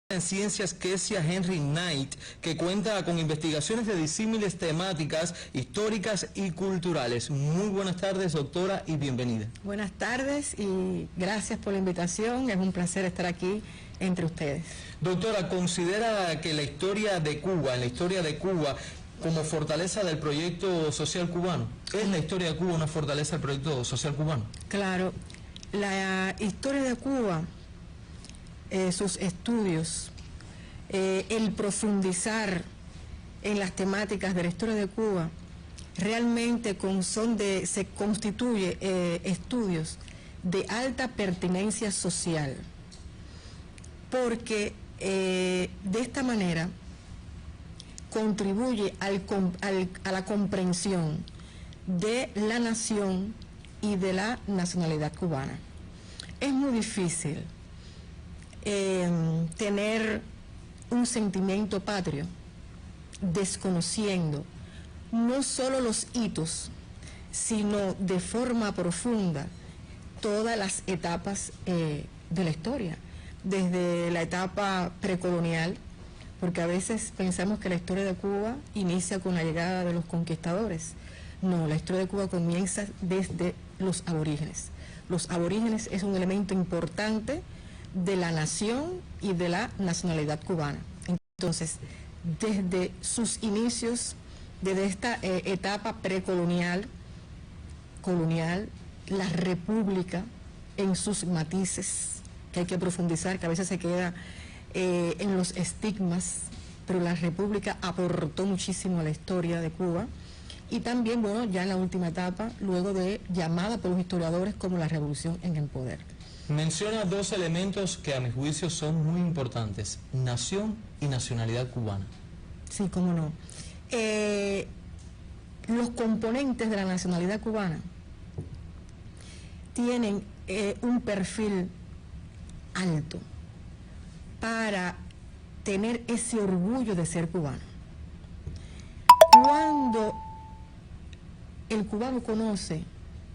En Ciencias Kesia Henry Knight, que cuenta con investigaciones de disímiles temáticas históricas y culturales. Muy buenas tardes, doctora, y bienvenida. Buenas tardes y gracias por la invitación. Es un placer estar aquí entre ustedes. Doctora, ¿considera que la historia de Cuba, como fortaleza del proyecto social cubano? ¿Es la historia de Cuba una fortaleza del proyecto social cubano? Claro, la historia de Cuba, sus estudios, el profundizar en las temáticas de la historia de Cuba, realmente se constituye estudios de alta pertinencia social, porque de esta manera contribuye a la comprensión de la nación y de la nacionalidad cubana. Es muy difícil tener un sentimiento patrio desconociendo no solo los hitos, sino de forma profunda todas las etapas de la historia, desde la etapa precolonial, porque a veces pensamos que la historia de Cuba inicia con la llegada de los conquistadores. No, la historia de Cuba comienza desde los aborígenes. Los aborígenes es un elemento importante de la nación y de la nacionalidad cubana. Entonces, desde sus inicios, desde esta etapa precolonial, colonial, la república en sus matices, que hay que profundizar, que a veces se queda en los estigmas, pero la república aportó muchísimo a la historia de Cuba, y también, bueno, ya en la última etapa, luego de llamada por los historiadores como la revolución en el poder. Menciona dos elementos que a mi juicio son muy importantes: nación y nacionalidad cubana. Sí, cómo no. Los componentes de la nacionalidad cubana tienen un perfil alto para tener ese orgullo de ser cubano. Cuando el cubano conoce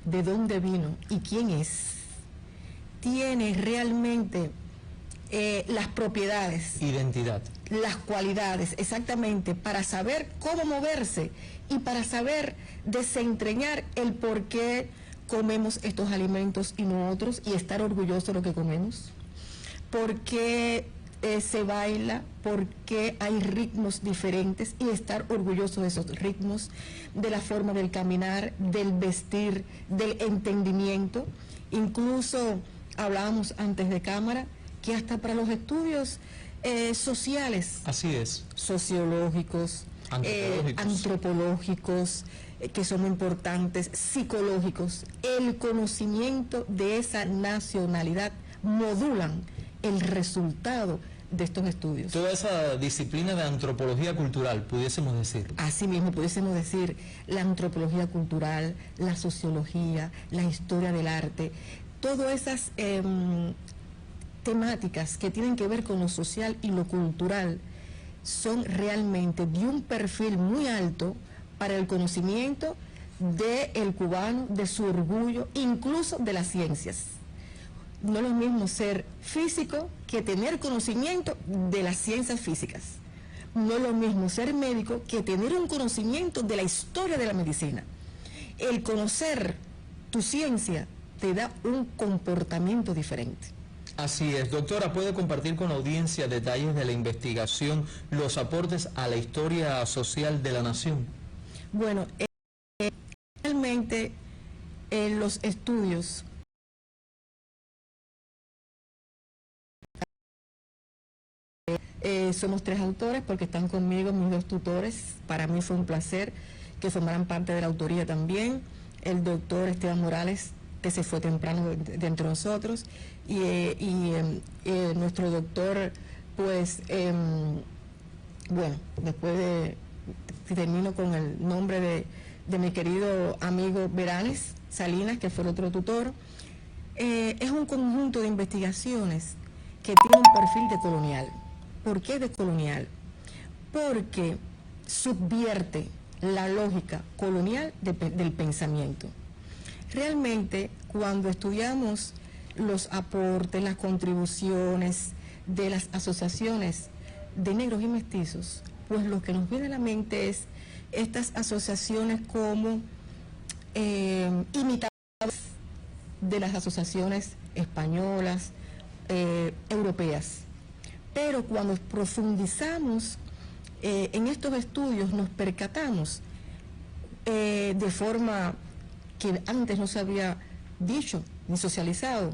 de dónde vino y quién es, tiene realmente las propiedades, identidad, las cualidades, exactamente, para saber cómo moverse y para saber desentrañar el por qué comemos estos alimentos y no otros, y estar orgulloso de lo que comemos, por qué se baila, por qué hay ritmos diferentes, y estar orgulloso de esos ritmos, de la forma del caminar, del vestir, del entendimiento. Incluso hablábamos antes de cámara que hasta para los estudios sociales, así es, sociológicos, antropológicos, que son muy importantes, psicológicos, el conocimiento de esa nacionalidad modulan el resultado de estos estudios. Toda esa disciplina de antropología cultural, pudiésemos decir. Así mismo, pudiésemos decir la antropología cultural, la sociología, la historia del arte, todas esas temáticas que tienen que ver con lo social y lo cultural son realmente de un perfil muy alto para el conocimiento del cubano, de su orgullo, incluso de las ciencias. No es lo mismo ser físico que tener conocimiento de las ciencias físicas. No es lo mismo ser médico que tener un conocimiento de la historia de la medicina. El conocer tu ciencia te da un comportamiento diferente. Así es. Doctora, ¿puede compartir con la audiencia detalles de la investigación, los aportes a la historia social de la nación? Bueno, realmente los estudios somos tres autores, porque están conmigo mis dos tutores. Para mí fue un placer que formaran parte de la autoría también. El doctor Esteban Morales, que se fue temprano de entre nosotros, y nuestro doctor, pues, bueno, después termino con el nombre de mi querido amigo Veranes Salinas, que fue el otro tutor. Es un conjunto de investigaciones que tiene un perfil decolonial. ¿Por qué decolonial? Porque subvierte la lógica colonial del pensamiento. Realmente, cuando estudiamos los aportes, las contribuciones de las asociaciones de negros y mestizos, pues lo que nos viene a la mente es estas asociaciones como imitadoras de las asociaciones españolas, europeas. Pero cuando profundizamos en estos estudios nos percatamos de forma que antes no se había dicho ni socializado,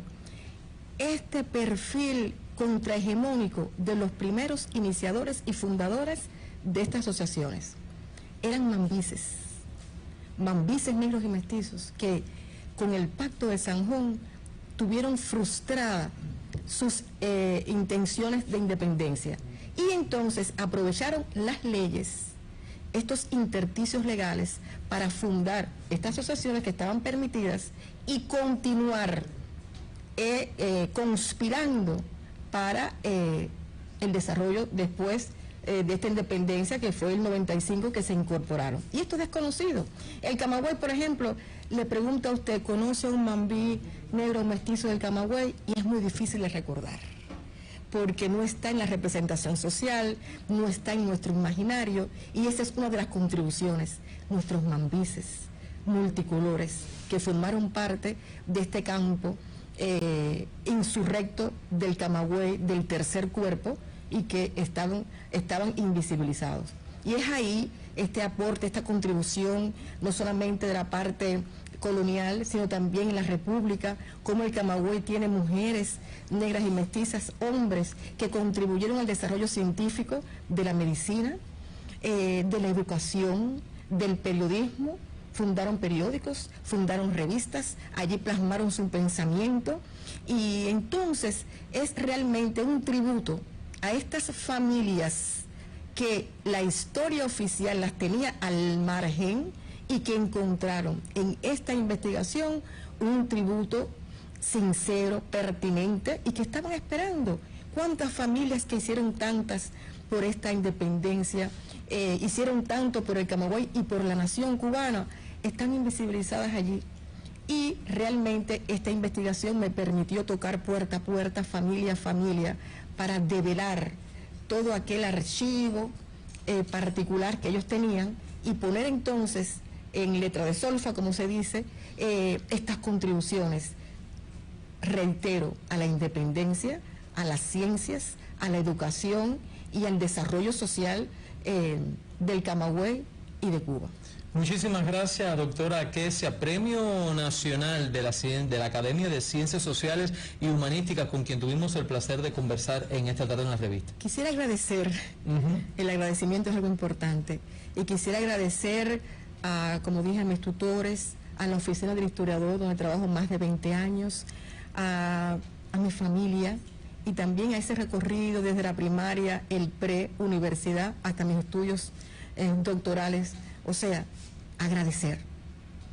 este perfil contrahegemónico de los primeros iniciadores y fundadores de estas asociaciones. Eran mambises negros y mestizos que con el Pacto de San Juan tuvieron frustradas sus intenciones de independencia y entonces aprovecharon las leyes, estos intersticios legales, para fundar estas asociaciones que estaban permitidas y continuar conspirando para el desarrollo después de esta independencia, que fue el 95 que se incorporaron. Y esto es desconocido. El Camagüey, por ejemplo, le pregunta a usted, ¿conoce a un mambí negro mestizo del Camagüey? Y es muy difícil de recordar, porque no está en la representación social, no está en nuestro imaginario, y esa es una de las contribuciones, nuestros mambises multicolores que formaron parte de este campo insurrecto del Camagüey, del tercer cuerpo, y que estaban invisibilizados. Y es ahí este aporte, esta contribución, no solamente de la parte colonial, sino también en la República, como el Camagüey tiene mujeres negras y mestizas, hombres que contribuyeron al desarrollo científico de la medicina, de la educación, del periodismo. Fundaron periódicos, fundaron revistas, allí plasmaron su pensamiento, y entonces es realmente un tributo a estas familias que la historia oficial las tenía al margen y que encontraron en esta investigación un tributo sincero, pertinente, y que estaban esperando. ¿Cuántas familias que hicieron tantas por esta independencia, hicieron tanto por el Camagüey y por la nación cubana, están invisibilizadas allí? Y realmente esta investigación me permitió tocar puerta a puerta, familia a familia, para develar todo aquel archivo particular que ellos tenían y poner entonces en letra de solfa, como se dice, estas contribuciones, reitero, a la independencia, a las ciencias, a la educación y al desarrollo social del Camagüey y de Cuba. Muchísimas gracias, doctora Quesia, Premio Nacional de la Academia de Ciencias Sociales y Humanísticas, con quien tuvimos el placer de conversar en esta tarde en la revista. Quisiera agradecer, el agradecimiento es algo importante, y quisiera agradecer a, como dije, a mis tutores, a la oficina del historiador, donde trabajo más de 20 años, a mi familia, y también a ese recorrido desde la primaria, el pre-universidad, hasta mis estudios doctorales. O sea, agradecer.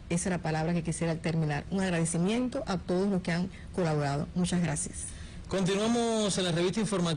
Esa es la palabra que quisiera terminar. Un agradecimiento a todos los que han colaborado. Muchas gracias. Continuamos en la revista informativa.